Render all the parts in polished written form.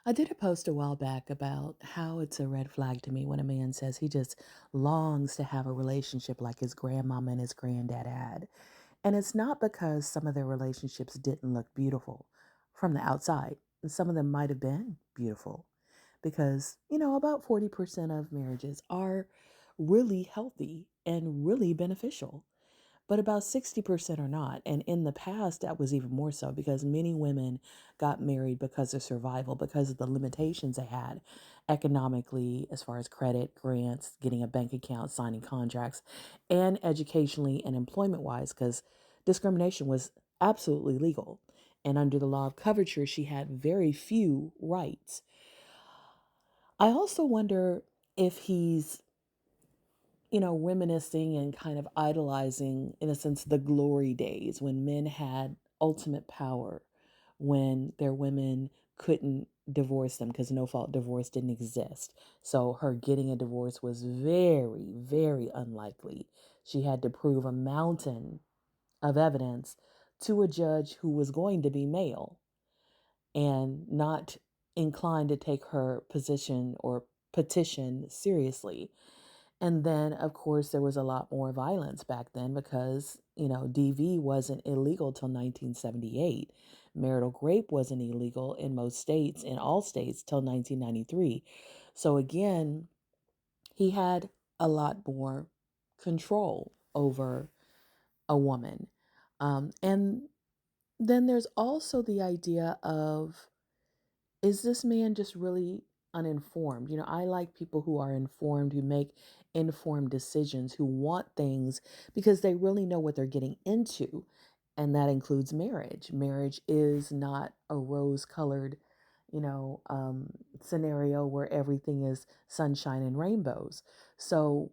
I did a post a while back about how it's a red flag to me when a man says he just longs to have a relationship like his grandmama and his granddad had. And it's not because some of their relationships didn't look beautiful from the outside. And some of them might have been beautiful because, about 40% of marriages are really healthy and really beneficial, but about 60% are not. And in the past, that was even more so because many women got married because of survival, because of the limitations they had economically, as far as credit, grants, getting a bank account, signing contracts, and educationally and employment wise, because discrimination was absolutely legal. And under the law of coverture, she had very few rights. I also wonder if he's reminiscing and kind of idolizing, in a sense, the glory days when men had ultimate power, when their women couldn't divorce them because no fault divorce didn't exist. So her getting a divorce was very, very unlikely. She had to prove a mountain of evidence to a judge who was going to be male and not inclined to take her position or petition seriously. And then, of course, there was a lot more violence back then because, DV wasn't illegal till 1978. Marital rape wasn't illegal in most states, in all states, till 1993. So again, he had a lot more control over a woman. And then there's also the idea of, is this man just really uninformed? I like people who are informed, who make informed decisions, who want things because they really know what they're getting into. And that includes marriage. Marriage is not a rose colored, scenario where everything is sunshine and rainbows. So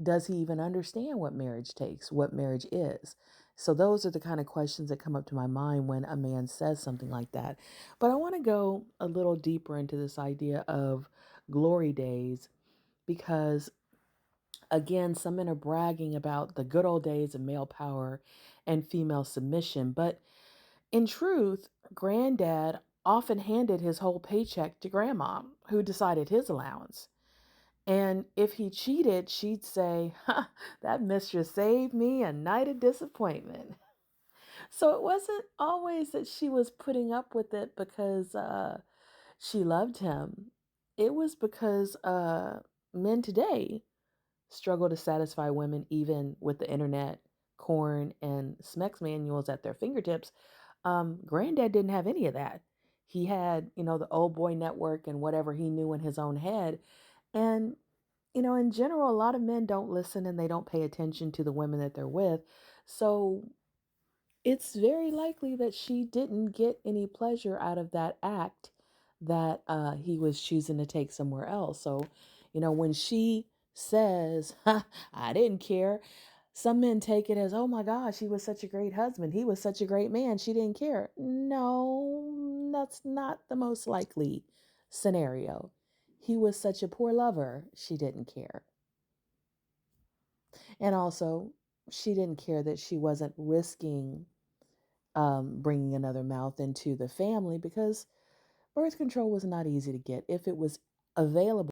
does he even understand what marriage takes, what marriage is? So those are the kind of questions that come up to my mind when a man says something like that. But I want to go a little deeper into this idea of glory days because, again, some men are bragging about the good old days of male power and female submission. But in truth, granddad often handed his whole paycheck to grandma, who decided his allowance. And if he cheated, she'd say, "Ha, that mistress saved me a night of disappointment." So it wasn't always that she was putting up with it because she loved him. It was because men today struggle to satisfy women even with the internet, corn, and Smex manuals at their fingertips. Granddad didn't have any of that. He had, the old boy network and whatever he knew in his own head. And in general, a lot of men don't listen and they don't pay attention to the women that they're with. So it's very likely that she didn't get any pleasure out of that act that he was choosing to take somewhere else. So, when she says, "Ha, I didn't care," some men take it as, "Oh my gosh, he was such a great husband. He was such a great man. She didn't care." No, that's not the most likely scenario. He was such a poor lover. She didn't care. And also, she didn't care that she wasn't risking bringing another mouth into the family because birth control was not easy to get. If it was available,